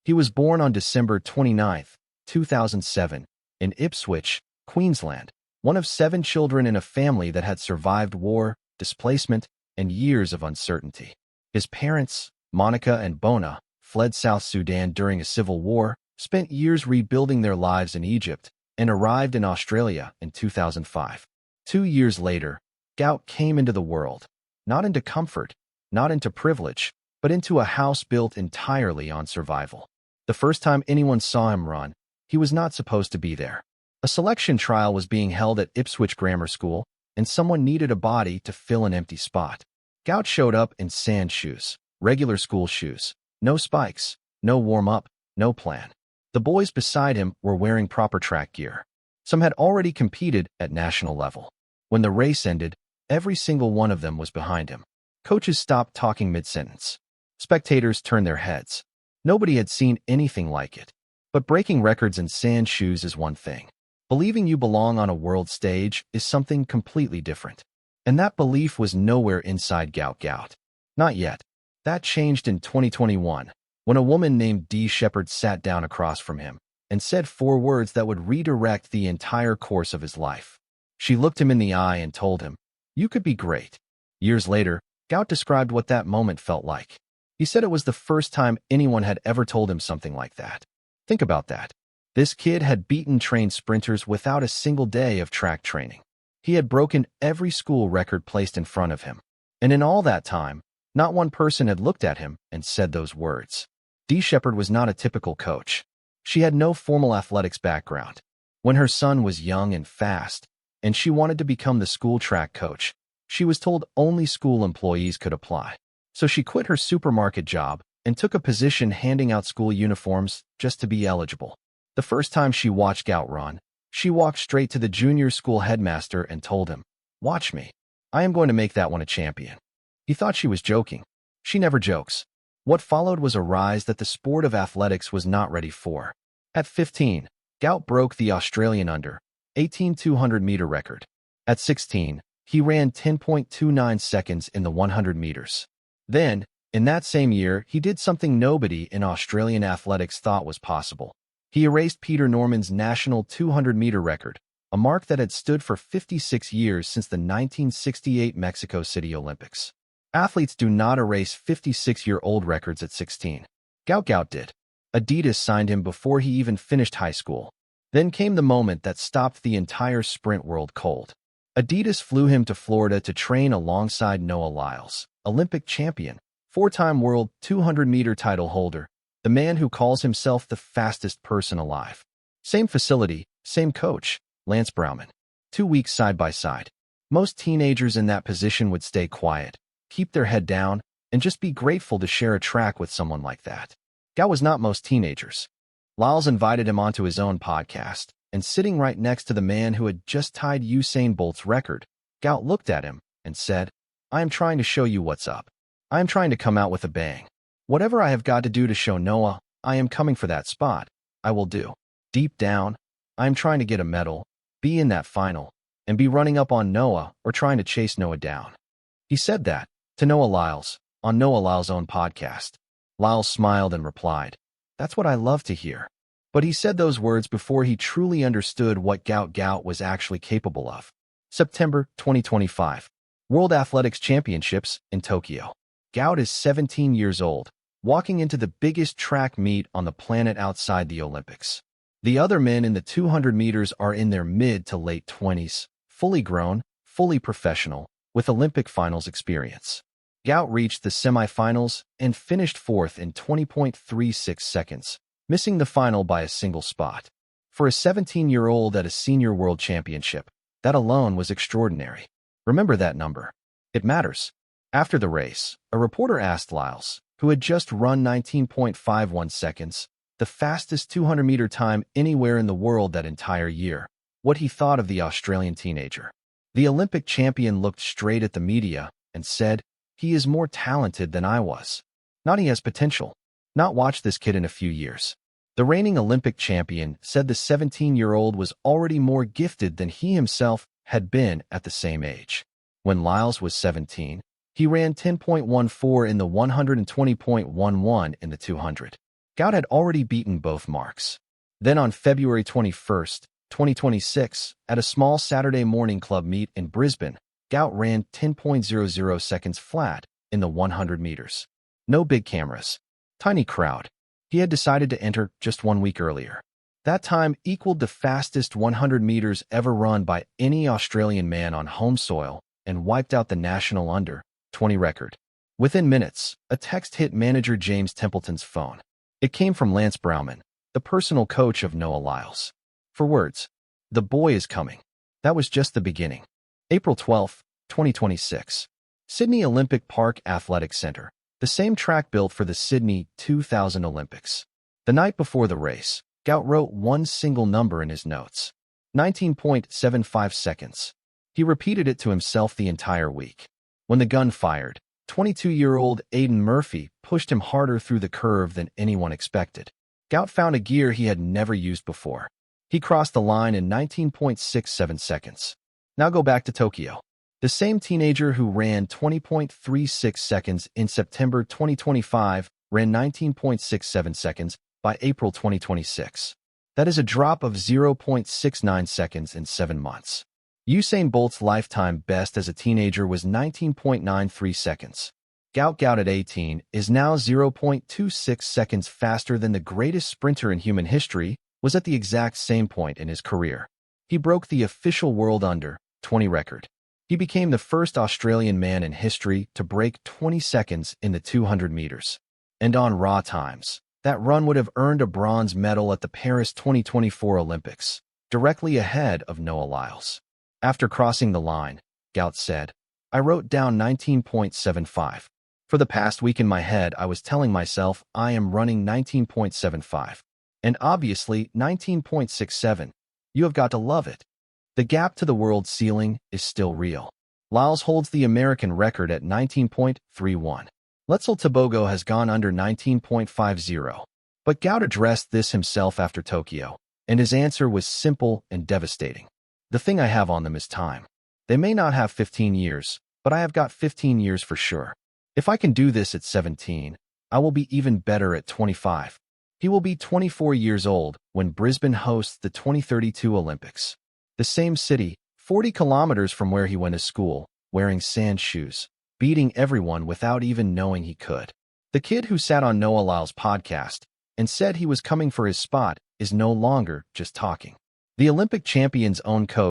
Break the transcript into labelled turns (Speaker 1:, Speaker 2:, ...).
Speaker 1: He was born on December 29, 2007, in Ipswich, Queensland, one of 7 children in a family that had survived war, displacement, and years of uncertainty. His parents, Monica and Bona, fled South Sudan during a civil war, spent years rebuilding their lives in Egypt, and arrived in Australia in 2005. 2 years later, Gout came into the world, not into comfort, not into privilege, but into a house built entirely on survival. The first time anyone saw him run, he was not supposed to be there. A selection trial was being held at Ipswich Grammar School, and someone needed a body to fill an empty spot. Gout showed up in sand shoes, regular school shoes, no spikes, no warm-up, no plan. The boys beside him were wearing proper track gear. Some had already competed at national level. When the race ended, every single one of them was behind him. Coaches stopped talking mid-sentence. Spectators turned their heads. Nobody had seen anything like it. But breaking records in sand shoes is one thing. Believing you belong on a world stage is something completely different. And that belief was nowhere inside Gout Gout. Not yet. That changed in 2021, when a woman named Dee Shepherd sat down across from him and said 4 words that would redirect the entire course of his life. She looked him in the eye and told him, "You could be great." Years later, Gout described what that moment felt like. He said it was the first time anyone had ever told him something like that. Think about that. This kid had beaten trained sprinters without a single day of track training. He had broken every school record placed in front of him. And in all that time, not one person had looked at him and said those words. Dee Shepherd was not a typical coach. She had no formal athletics background. When her son was young and fast, and she wanted to become the school track coach, she was told only school employees could apply. So she quit her supermarket job and took a position handing out school uniforms just to be eligible. The first time she watched Gout run, she walked straight to the junior school headmaster and told him, "Watch me. I am going to make that one a champion." He thought she was joking. She never jokes. What followed was a rise that the sport of athletics was not ready for. At 15, Gout broke the Australian under-18 200-meter record. At 16, he ran 10.29 seconds in the 100 meters. Then, in that same year, he did something nobody in Australian athletics thought was possible. He erased Peter Norman's national 200-meter record, a mark that had stood for 56 years since the 1968 Mexico City Olympics. Athletes do not erase 56-year-old records at 16. Gout Gout did. Adidas signed him before he even finished high school. Then came the moment that stopped the entire sprint world cold. Adidas flew him to Florida to train alongside Noah Lyles, Olympic champion, 4-time world 200-meter title holder, the man who calls himself the fastest person alive. Same facility, same coach, Lance Browman. 2 weeks side by side. Most teenagers in that position would stay quiet, keep their head down, and just be grateful to share a track with someone like that. Gout was not most teenagers. Lyles invited him onto his own podcast, and sitting right next to the man who had just tied Usain Bolt's record, Gout looked at him and said, "I am trying to show you what's up. I am trying to come out with a bang. Whatever I have got to do to show Noah I am coming for that spot, I will do. Deep down, I am trying to get a medal, be in that final, and be running up on Noah or trying to chase Noah down." He said that to Noah Lyles on Noah Lyles' own podcast. Lyles smiled and replied, "That's what I love to hear." But he said those words before he truly understood what Gout Gout was actually capable of. September 2025. World Athletics Championships in Tokyo. Gout is 17 years old, walking into the biggest track meet on the planet outside the Olympics. The other men in the 200 meters are in their mid to late 20s, fully grown, fully professional, with Olympic finals experience. Gout reached the semifinals and finished 4th in 20.36 seconds, missing the final by a single spot. For a 17-year-old at a senior world championship, that alone was extraordinary. Remember that number. It matters. After the race, a reporter asked Lyles, who had just run 19.51 seconds, the fastest 200-meter time anywhere in the world that entire year, what he thought of the Australian teenager. The Olympic champion looked straight at the media and said, "He is more talented than I was. Not he has potential. Not watch this kid in a few years." The reigning Olympic champion said the 17-year-old was already more gifted than he himself had been at the same age. When Lyles was 17, he ran 10.14 in the 100 and 20.11 in the 200. Gout had already beaten both marks. Then on February 21st, 2026, at a small Saturday morning club meet in Brisbane, Gout ran 10.00 seconds flat in the 100 meters. No big cameras. Tiny crowd. He had decided to enter just 1 week earlier. That time equaled the fastest 100 meters ever run by any Australian man on home soil and wiped out the national under-20 record. Within minutes, a text hit manager James Templeton's phone. It came from Lance Browman, the personal coach of Noah Lyles. For words, "The boy is coming." That was just the beginning. April 12, 2026. Sydney Olympic Park Athletic Center, the same track built for the Sydney 2000 Olympics. The night before the race, Gout wrote one single number in his notes: 19.75 seconds. He repeated it to himself the entire week. When the gun fired, 22-year-old Aidan Murphy pushed him harder through the curve than anyone expected. Gout found a gear he had never used before. He crossed the line in 19.67 seconds. Now go back to Tokyo. The same teenager who ran 20.36 seconds in September 2025 ran 19.67 seconds by April 2026. That is a drop of 0.69 seconds in 7 months. Usain Bolt's lifetime best as a teenager was 19.93 seconds. Gout Gout at 18 is now 0.26 seconds faster than the greatest sprinter in human history was at the exact same point in his career. He broke the official world under-20 record. He became the first Australian man in history to break 20 seconds in the 200 meters. And on raw times, that run would have earned a bronze medal at the Paris 2024 Olympics, directly ahead of Noah Lyles. After crossing the line, Gout said, "I wrote down 19.75. For the past week in my head, I was telling myself I am running 19.75. And obviously 19.67. You have got to love it." The gap to the world ceiling is still real. Lyles holds the American record at 19.31. Letzel Tebogo has gone under 19.50. But Gout addressed this himself after Tokyo, and his answer was simple and devastating. "The thing I have on them is time. They may not have 15 years, but I have got 15 years for sure. If I can do this at 17, I will be even better at 25. He will be 24 years old when Brisbane hosts the 2032 Olympics. The same city, 40 kilometers from where he went to school, wearing sand shoes, beating everyone without even knowing he could. The kid who sat on Noah Lyles' podcast and said he was coming for his spot is no longer just talking. The Olympic champion's own coach